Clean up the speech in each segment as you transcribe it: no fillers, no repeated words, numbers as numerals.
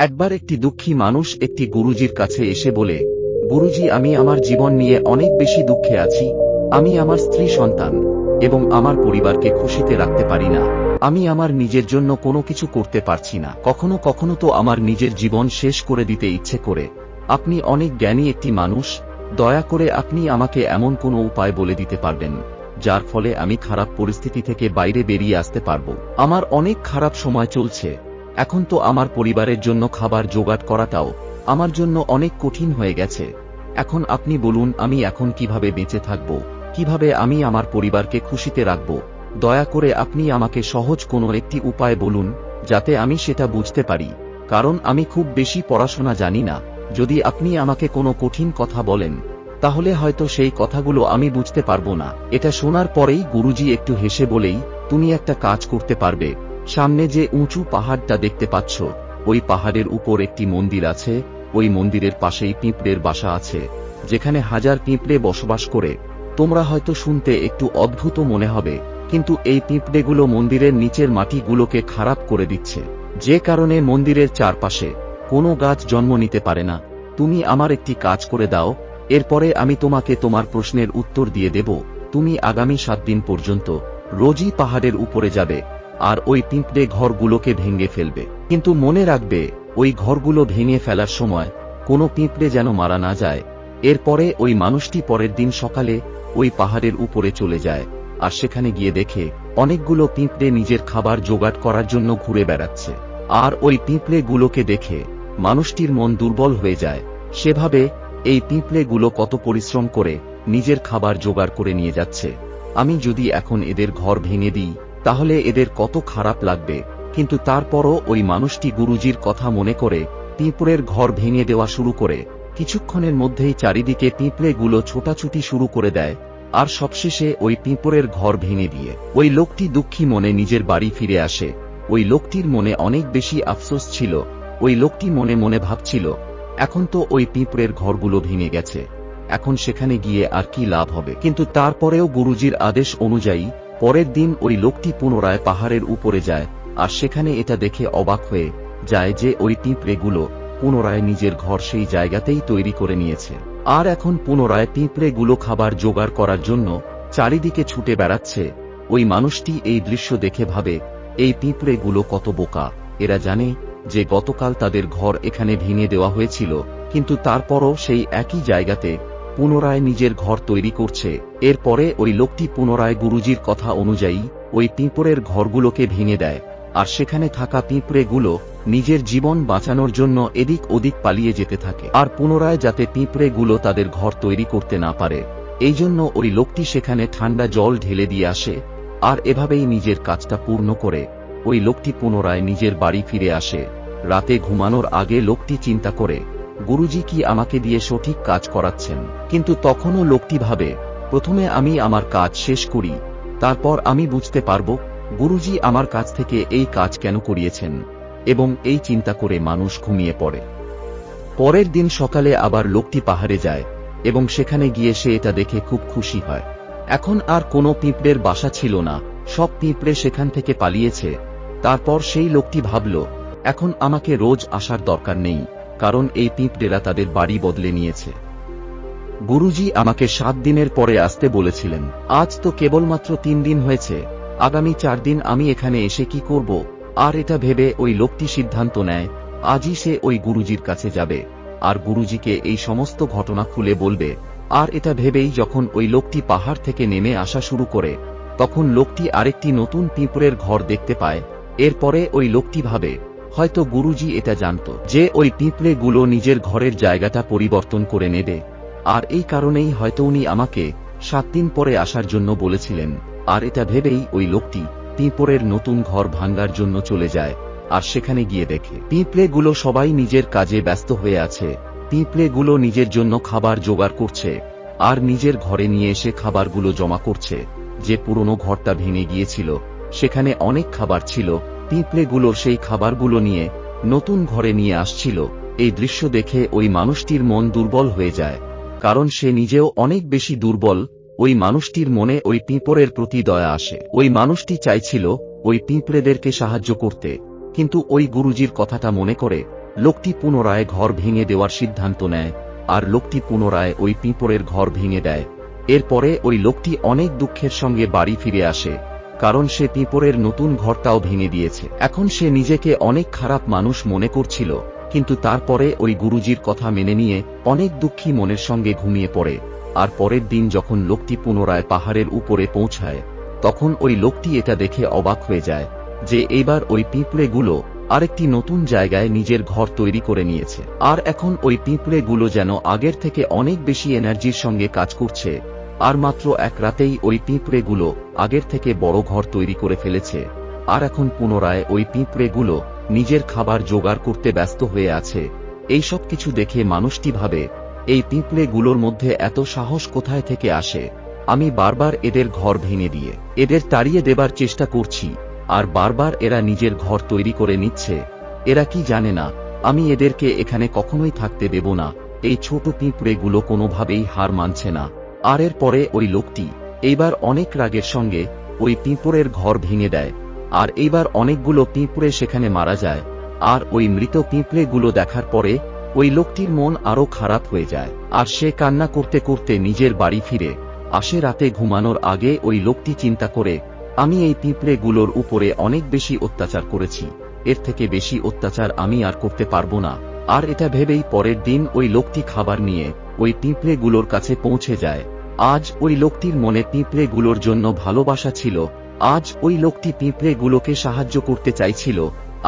একবার একটি দুঃখী মানুষ একটি গুরুজির কাছে এসে বলে, গুরুজি, আমি আমার জীবন নিয়ে অনেক বেশি দুঃখে আছি। আমি আমার স্ত্রী, সন্তান এবং আমার পরিবারকে খুশিতে রাখতে পারি না। আমি আমার নিজের জন্য কোনো কিছু করতে পারছি না। কখনো কখনো তো আমার নিজের জীবন শেষ করে দিতে ইচ্ছে করে। আপনি অনেক জ্ঞানী একটি মানুষ, দয়া করে আপনি আমাকে এমন কোনো উপায় বলে দিতে পারবেন যার ফলে আমি খারাপ পরিস্থিতি থেকে বাইরে বেরিয়ে আসতে পারবো। আমার অনেক খারাপ সময় চলছে। এখন তো আমার পরিবারের জন্য খাবার জোগাড় করাটাও আমার জন্য অনেক কঠিন হয়ে গেছে। এখন আপনি বলুন, আমি এখন কিভাবে বেঁচে থাকব, কিভাবে আমি আমার পরিবারকে খুশিতে রাখব? দয়া করে আপনি আমাকে সহজ কোনো একটি উপায় বলুন যাতে আমি সেটা বুঝতে পারি, কারণ আমি খুব বেশি পড়াশোনা জানি না। যদি আপনি আমাকে কোনো কঠিন কথা বলেন তাহলে হয়তো সেই কথাগুলো আমি বুঝতে পারবো না। এটা শোনার পরেই গুরুজি একটু হেসে বলেই, তুমি একটা কাজ করতে পারবে। সামনে যে উঁচু পাহাড়টা দেখতে পাচ্ছ, ওই পাহাড়ের উপর একটি মন্দির আছে। ওই মন্দিরের পাশেই পিঁপড়ের বাসা আছে, যেখানে হাজার পিঁপড়ে বসবাস করে। তোমরা হয়তো শুনতে একটু অদ্ভুত মনে হবে, কিন্তু এই পিঁপড়েগুলো মন্দিরের নিচের মাটিগুলোকে খারাপ করে দিচ্ছে, যে কারণে মন্দিরের চারপাশে কোনো গাছ জন্ম নিতে পারে না। তুমি আমার একটি কাজ করে দাও, এরপরে আমি তোমাকে তোমার প্রশ্নের উত্তর দিয়ে দেব। তুমি আগামী 7 দিন পর্যন্ত রোজই পাহাড়ের উপরে যাবে আর ওই পিঁপড়ে ঘরগুলোকে ভেঙে ফেলবে। কিন্তু মনে রাখবে, ওই ঘরগুলো ভেঙে ফেলার সময় কোনো পিঁপড়ে যেন মারা না যায়। এরপরে ওই মানুষটি পরের দিন সকালে ওই পাহাড়ের উপরে চলে যায়, আর সেখানে গিয়ে দেখে অনেকগুলো পিঁপড়ে নিজের খাবার জোগাড় করার জন্য ঘুরে বেড়াচ্ছে। আর ওই পিঁপড়েগুলোকে দেখে মানুষটির মন দুর্বল হয়ে যায়। সেভাবে এই পিঁপড়েগুলো কত পরিশ্রম করে নিজের খাবার জোগাড় করে নিয়ে যাচ্ছে। আমি যদি এখন এদের ঘর ভেঙে দিই তাহলে এদের কত খারাপ লাগবে। কিন্তু তারপরও ওই মানুষটি গুরুজির কথা মনে করে পিঁপড়ের ঘর ভেঙে দেওয়া শুরু করে। কিছুক্ষণের মধ্যেই চারিদিকে পিঁপড়েগুলো ছোটাছুটি শুরু করে দেয়, আর সবশেষে ওই পিঁপড়ের ঘর ভেঙে দিয়ে ওই লোকটি দুঃখী মনে নিজের বাড়ি ফিরে আসে। ওই লোকটির মনে অনেক বেশি আফসোস ছিল। ওই লোকটি মনে মনে ভাবছিল, এখন তো ওই পিঁপড়ের ঘরগুলো ভেঙে গেছে, এখন সেখানে গিয়ে আর কি লাভ হবে। কিন্তু তারপরেও গুরুজির আদেশ অনুযায়ী পরের দিন ওই লোকটি পুনরায় পাহাড়ের উপরে যায়, আর সেখানে এটা দেখে অবাক হয়ে যায় যে ওই পিঁপড়েগুলো পুনরায় নিজের ঘর সেই জায়গাতেই তৈরি করে নিয়েছে। আর এখন পুনরায় পিঁপড়েগুলো খাবার জোগাড় করার জন্য চারিদিকে ছুটে বেড়াচ্ছে। ওই মানুষটি এই দৃশ্য দেখে ভাবে, এই পিঁপড়েগুলো কত বোকা। এরা জানে যে গতকাল তাদের ঘর এখানে ভেঙে দেওয়া হয়েছিল, কিন্তু তারপরও সেই একই জায়গাতে পুনরায় নিজের ঘর তৈরি করছে। এরপরে ওই লোকটি পুনরায় গুরুজির কথা অনুযায়ী ওই পিঁপড়ের ঘরগুলোকে ভেঙে দেয়, আর সেখানে থাকা পিঁপড়েগুলো নিজের জীবন বাঁচানোর জন্য এদিক ওদিক পালিয়ে যেতে থাকে। আর পুনরায় যাতে পিঁপড়েগুলো তাদের ঘর তৈরি করতে না পারে, এই জন্য ওই লোকটি সেখানে ঠান্ডা জল ঢেলে দিয়ে আসে। আর এভাবেই নিজের কাজটা পূর্ণ করে ওই লোকটি পুনরায় নিজের বাড়ি ফিরে আসে। রাতে ঘুমানোর আগে লোকটি চিন্তা করে, গুরুজি কি আমাকে দিয়ে সঠিক কাজ করাচ্ছেন? কিন্তু তখনও লোকটি ভাবে, প্রথমে আমি আমার কাজ শেষ করি, তারপর আমি বুঝতে পারব গুরুজি আমার কাছ থেকে এই কাজ কেন করিয়েছেন। এবং এই চিন্তা করে মানুষ ঘুমিয়ে পড়ে। পরের দিন সকালে আবার লোকটি পাহাড়ে যায় এবং সেখানে গিয়ে সে এটা দেখে খুব খুশি হয়। এখন আর কোনো পিঁপড়ের বাসা ছিল না, সব পিঁপড়ে সেখান থেকে পালিয়েছে। তারপর সেই লোকটি ভাবল, এখন আমাকে রোজ আসার দরকার নেই, কারণ এই পিঁপড়েরা তাদের বাড়ি বদলে নিয়েছে। গুরুজি আমাকে 7 দিনের পরে আসতে বলেছিলেন, আজ তো কেবলমাত্র 3 দিন হয়েছে, আগামী 4 দিন আমি এখানে এসে কি করব? আর এটা ভেবে ওই লোকটি সিদ্ধান্ত নেয়, আজই সে ওই গুরুজির কাছে যাবে আর গুরুজিকে এই সমস্ত ঘটনা খুলে বলবে। আর এটা ভেবেই যখন ওই লোকটি পাহাড় থেকে নেমে আসা শুরু করে, তখন লোকটি আরেকটি নতুন পিঁপড়ের ঘর দেখতে পায়। এরপরে ওই লোকটি ভাবে, হয়তো গুরুজি এটা জানত যে ওই পিঁপড়েগুলো নিজের ঘরের জায়গাটা পরিবর্তন করে নেবে, আর এই কারণেই হয়তো উনি আমাকে 7 দিন পরে আসার জন্য বলেছিলেন। আর এটা ভেবেই ওই লোকটি পিঁপড়ের নতুন ঘর ভাঙার জন্য চলে যায়, আর সেখানে গিয়ে দেখে পিঁপড়েগুলো সবাই নিজের কাজে ব্যস্ত হয়ে আছে। পিঁপড়েগুলো নিজের জন্য খাবার জোগাড় করছে আর নিজের ঘরে নিয়ে এসে খাবারগুলো জমা করছে। যে পুরনো ঘরটা ভেঙে গিয়েছিল সেখানে অনেক খাবার ছিল, পিঁপড়েগুলো সেই খাবারগুলো নিয়ে নতুন ঘরে নিয়ে আসছিল। এই দৃশ্য দেখে ওই মানুষটির মন দুর্বল হয়ে যায়, কারণ সে নিজেও অনেক বেশি দুর্বল। ওই মানুষটির মনে ওই পিঁপড়ের প্রতি দয়া আসে। ওই মানুষটি চাইছিল ওই পিঁপড়েদেরকে সাহায্য করতে, কিন্তু ওই গুরুজির কথাটা মনে করে লোকটি পুনরায় ঘর ভেঙে দেওয়ার সিদ্ধান্ত নেয়, আর লোকটি পুনরায় ওই পিঁপড়ের ঘর ভেঙে দেয়। এরপরে ওই লোকটি অনেক দুঃখের সঙ্গে বাড়ি ফিরে আসে, কারণ সে পিঁপড়ের নতুন ঘরটাও ভেঙে দিয়েছে। এখন সে নিজেকে অনেক খারাপ মানুষ মনে করছিল, কিন্তু তারপরে ওই গুরুজির কথা মেনে নিয়ে অনেক দুঃখী মনের সঙ্গে ঘুমিয়ে পড়ে। আর পরের দিন যখন লোকটি পুনরায় পাহাড়ের উপরে পৌঁছায়, তখন ওই লোকটি এটা দেখে অবাক হয়ে যায় যে এইবার ওই পিঁপড়েগুলো আরেকটি নতুন জায়গায় নিজের ঘর তৈরি করে নিয়েছে। আর এখন ওই পিঁপড়েগুলো যেন আগের থেকে অনেক বেশি এনার্জির সঙ্গে কাজ করছে। আর মাত্র এক রাতেই ওই পিঁপড়েগুলো আগের থেকে বড় ঘর তৈরি করে ফেলেছে। আর এখন পুনরায় ওই পিঁপড়েগুলো নিজের খাবার জোগাড় করতে ব্যস্ত হয়ে আছে। এইসব কিছু দেখে মানুষটি ভাবে, এই পিঁপড়েগুলোর মধ্যে এত সাহস কোথায় থেকে আসে? আমি বারবার এদের ঘর ভেঙে দিয়ে এদের তাড়িয়ে দেবার চেষ্টা করছি, আর বারবার এরা নিজের ঘর তৈরি করে নিচ্ছে। এরা কি জানে না আমি এদেরকে এখানে কখনোই থাকতে দেব না? এই ছোট পিঁপড়েগুলো কোনোভাবেই হার মানছে না। আর এরপরে ওই লোকটি এইবার অনেক রাগের সঙ্গে ওই পিঁপড়ের ঘর ভেঙে দেয়, আর এইবার অনেকগুলো পিঁপড়ে সেখানে মারা যায়। আর ওই মৃত পিঁপড়েগুলো দেখার পরে ওই লোকটির মন আরো খারাপ হয়ে যায়, আর সে কান্না করতে করতে নিজের বাড়ি ফিরে আসে। রাতে ঘুমানোর আগে ওই লোকটি চিন্তা করে, আমি এই পিঁপড়েগুলোর উপরে অনেক বেশি অত্যাচার করেছি, এর থেকে বেশি অত্যাচার আমি আর করতে পারবো না। আর এটা ভেবেই পরের দিন ওই লোকটি খাবার নিয়ে ওই পিঁপড়েগুলোর কাছে পৌঁছে যায়। আজ ওই লোকটির মনে পিঁপড়েগুলোর জন্য ভালোবাসা ছিল। আজ ওই লোকটি পিঁপড়েগুলোকে সাহায্য করতে চাইছিল।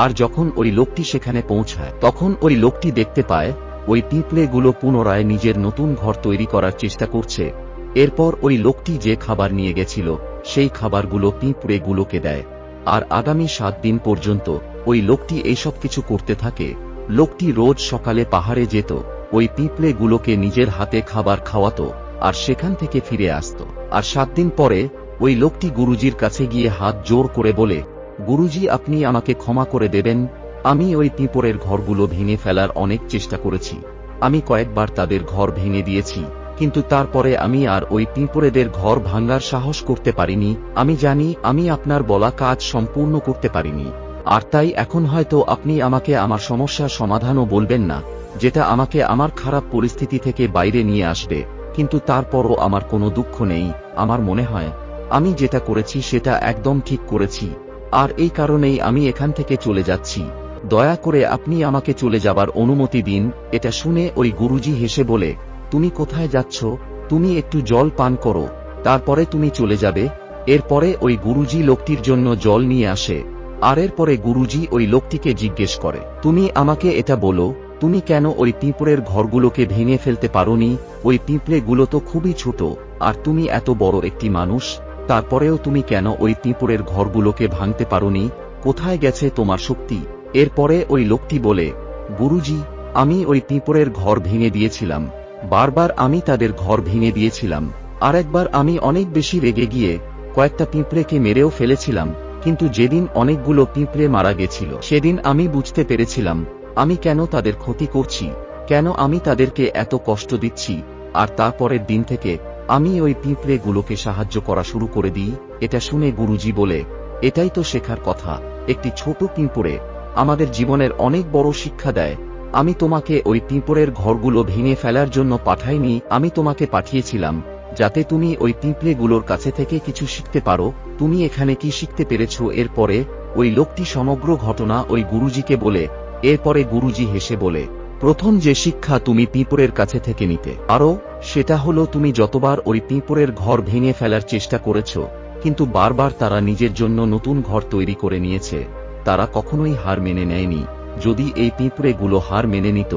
আর যখন ওই লোকটি সেখানে পৌঁছায়, তখন ওই লোকটি দেখতে পায় ওই পিঁপড়েগুলো পুনরায় নিজের নতুন ঘর তৈরি করার চেষ্টা করছে। এরপর ওই লোকটি যে খাবার নিয়ে গেছিল সেই খাবারগুলো পিঁপড়েগুলোকে দেয়। আর আগামী 7 দিন পর্যন্ত ওই লোকটি এইসব কিছু করতে থাকে। লোকটি রোজ সকালে পাহাড়ে যেত, ওই পিঁপড়েগুলোকে নিজের হাতে খাবার খাওয়াতো, আর সেখান থেকে ফিরে আসত। আর 7 দিন পরে ওই লোকটি গুরুজির কাছে গিয়ে হাত জোর করে বলে, গুরুজি, আপনি আমাকে ক্ষমা করে দেবেন। আমি ওই পিঁপড়ের ঘরগুলো ভেঙে ফেলার অনেক চেষ্টা করেছি। আমি কয়েকবার তাদের ঘর ভেঙে দিয়েছি, কিন্তু তারপরে আমি আর ওই পিঁপড়েদের ঘর ভাঙার সাহস করতে পারিনি। আমি জানি আমি আপনার বলা কাজ সম্পূর্ণ করতে পারিনি, আর তাই এখন হয়তো আপনি আমাকে আমার সমস্যার সমাধানও বলবেন না, যেটা আমাকে আমার খারাপ পরিস্থিতি থেকে বাইরে নিয়ে আসবে। কিন্তু তারপরও আমার কোনো দুঃখ নেই। আমার মনে হয় আমি যেটা করেছি সেটা একদম ঠিক করেছি, আর এই কারণেই আমি এখান থেকে চলে যাচ্ছি। দয়া করে আপনি আমাকে চলে যাবার অনুমতি দিন। এটা শুনে ওই গুরুজি হেসে বলে, তুমি কোথায় যাচ্ছ? তুমি একটু জল পান করো, তারপরে তুমি চলে যাবে। এরপরে ওই গুরুজি লোকটির জন্য জল নিয়ে আসে। আর এরপরে গুরুজি ওই লোকটিকে জিজ্ঞেস করে, তুমি আমাকে এটা বলো, তুমি কেন ওই পিঁপড়ের ঘরগুলোকে ভেঙে ফেলতে পারোনি? ওই পিঁপড়েগুলো তো খুবই ছোট, আর তুমি এত বড় একটি মানুষ, তারপরেও তুমি কেন ওই পিঁপড়ের ঘরগুলোকে ভাঙতে পারোনি? কোথায় গেছে তোমার শক্তি? এরপরে ওই লোকটি বলে, গুরুজি, আমি ওই পিঁপড়ের ঘর ভেঙে দিয়েছিলাম। বারবার আমি তাদের ঘর ভেঙে দিয়েছিলাম। আরেকবার আমি অনেক বেশি রেগে গিয়ে কয়েকটা পিঁপড়েকে মেরেও ফেলেছিলাম। কিন্তু যেদিন অনেকগুলো পিঁপড়ে মারা গেছিল, সেদিন আমি বুঝতে পেরেছিলাম আমি কেন তাদের ক্ষতি করছি, কেন আমি তাদেরকে এত কষ্ট দিচ্ছি। আর তারপরের দিন থেকে আমি ওই পিঁপড়েগুলোকে সাহায্য করা শুরু করে দিই। এটা শুনে গুরুজি বলে, এটাই তো শেখার কথা। একটি ছোট পিঁপড়ে আমাদের জীবনের অনেক বড় শিক্ষা দেয়। আমি তোমাকে ওই পিঁপড়ের ঘরগুলো ভেঙে ফেলার জন্য পাঠাইনি, আমি তোমাকে পাঠিয়েছিলাম যাতে তুমি ওই পিঁপড়েগুলোর কাছে থেকে কিছু শিখতে পারো। তুমি এখানে কি শিখতে পেরেছো? এরপরে ওই লোকটি সমগ্র ঘটনা ওই গুরুজিকে বলে। এরপরে গুরুজি হেসে বলে, প্রথম যে শিক্ষা তুমি পিঁপড়ের কাছে থেকে নিতে পারো সেটা হলো, তুমি যতবার ওই পিঁপড়ের ঘর ভেঙে ফেলার চেষ্টা করেছো, কিন্তু বারবার তারা নিজের জন্য নতুন ঘর তৈরি করে নিয়েছে, তারা কখনোই হার মেনে নেয়নি। যদি এই পিঁপড়েগুলো হার মেনে নিত,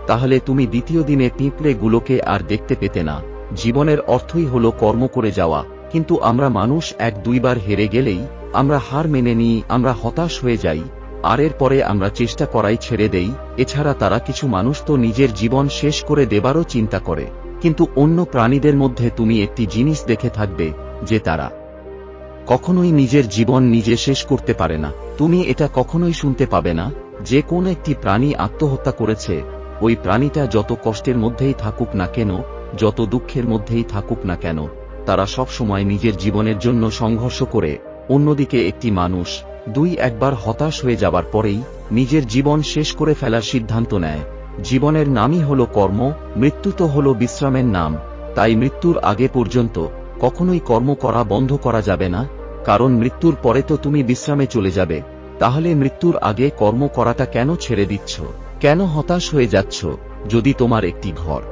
তাহলে তুমি দ্বিতীয় দিনে পিঁপড়েগুলোকে আর দেখতে পেতে না। জীবনের অর্থই হলো কর্ম করে যাওয়া, কিন্তু আমরা মানুষ 1-2 বার হেরে গেলেই আমরা হার মেনে নিই, আমরা হতাশ হয়ে যাই, আর এরপরে আমরা চেষ্টা করাই ছেড়ে দেই। এছাড়া তারা কিছু মানুষ তো নিজের জীবন শেষ করে দেবারও চিন্তা করে। কিন্তু অন্য প্রাণীদের মধ্যে তুমি একটি জিনিস দেখে থাকবে যে তারা কখনোই নিজের জীবন নিজে শেষ করতে পারে না। তুমি এটা কখনোই শুনতে পাবে না যে কোন একটি প্রাণী আত্মহত্যা করেছে। ওই প্রাণীটা যত কষ্টের মধ্যেই থাকুক না কেন, যত দুঃখের মধ্যেই থাকুক না কেন, তারা সব সময় নিজের জীবনের জন্য সংঘর্ষ করে। অন্যদিকে একটি মানুষ 2-1 বার হতাশ হয়ে যাবার পরেই নিজের জীবন শেষ করে ফেলার সিদ্ধান্ত নেয়। জীবনের নামই হলো কর্ম, মৃত্যু তো হলো বিশ্রামের নাম। তাই মৃত্যুর আগে পর্যন্ত কখনোই কর্ম করা বন্ধ করা যাবে না, কারণ মৃত্যুর পরে তো তুমি বিশ্রামে চলে যাবে। তাহলে মৃত্যুর আগে কর্ম করাটা কেন ছেড়ে দিচ্ছ? কেন হতাশ হয়ে যাচ্ছ? যদি তোমার একটি ঘর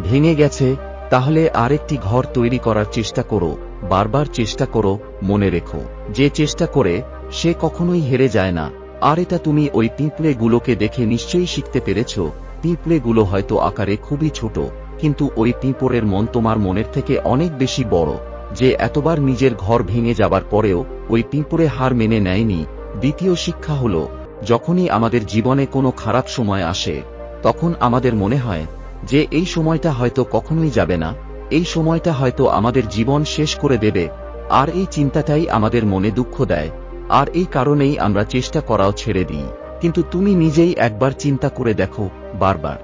ভেঙে গেছে, তাহলে আরেকটি ঘর তৈরি করার চেষ্টা করো, বারবার চেষ্টা করো। মনে রেখো, যে চেষ্টা করে সে কখনোই হেরে যায় না। আর এটা তুমি ওই পিঁপড়ে গুলোকে দেখে নিশ্চয়ই শিখতে পেরেছ। পিঁপড়ে গুলো হয়তো আকারে খুবই ছোট, কিন্তু ওই পিঁপড়ের মন তোমার মনের থেকে অনেক বেশি বড়, যে এতবার নিজের ঘর ভেঙে যাবার পরেও ওই পিঁপড়ে হার মেনে নেয়নি। দ্বিতীয় শিক্ষা হলো, যখনই আমাদের জীবনে কোনো খারাপ সময় আসে, তখন আমাদের মনে হয় যে এই সময়টা হয়তো কখনোই যাবে না, এই সময়টা হয়তো আমাদের জীবন শেষ করে দেবে। আর এই চিন্তাটাই আমাদের মনে দুঃখ দেয়, আর এই কারণেই আমরা চেষ্টা করাও ছেড়ে দিই। কিন্তু তুমি নিজেই একবার চিন্তা করে দেখো, বারবার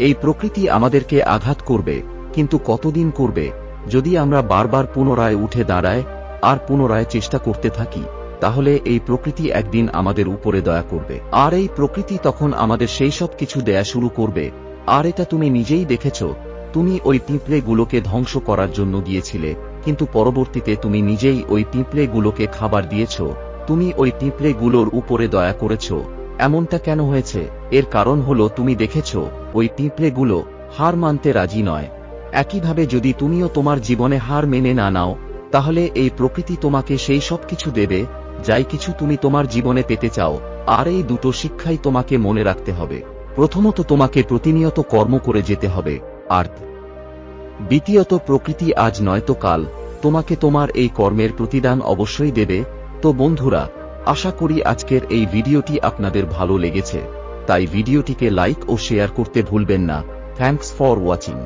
এই প্রকৃতি আমাদেরকে আঘাত করবে, কিন্তু কতদিন করবে? যদি আমরা বারবার পুনরায় উঠে দাঁড়ায় আর পুনরায় চেষ্টা করতে থাকি, তাহলে এই প্রকৃতি একদিন আমাদের উপরে দয়া করবে, আর এই প্রকৃতি তখন আমাদের সেই সব কিছু দেয়া শুরু করবে। আর এটা তুমি নিজেই দেখেছ। তুমি ওই পিঁপড়ে গুলোকে ধ্বংস করার জন্য গিয়েছিলে, কিন্তু পরবর্তীতে তুমি নিজেই ওই পিঁপড়ে গুলোকে খাবার দিয়েছ। তুমি ওই পিঁপড়ে গুলোর উপরে দয়া করেছ। এমনটা কেন হয়েছে? এর কারণ হলো, তুমি দেখেছ ওই পিঁপড়ে গুলো হার মানতে রাজি নয়। একইভাবে যদি তুমিও তোমার জীবনে হার মেনে না নাও, তাহলে এই প্রকৃতি তোমাকে সেই সব কিছু দেবে যাই কিছু তুমি তোমার জীবনে পেতে চাও। আর এই দুটো শিক্ষাই তোমাকে মনে রাখতে হবে। প্রথমত, তোমাকে প্রতিনিয়ত কর্ম করে যেতে হবে, আর দ্বিতীয়ত, প্রকৃতি আজ নয়তো কাল তোমাকে তোমার এই কর্মের প্রতিদান অবশ্যই দেবে। তো বন্ধুরা, আশা করি আজকের এই ভিডিওটি আপনাদের ভালো লেগেছে, তাই ভিডিওটিকে লাইক ও শেয়ার করতে ভুলবেন না। Thanks for watching.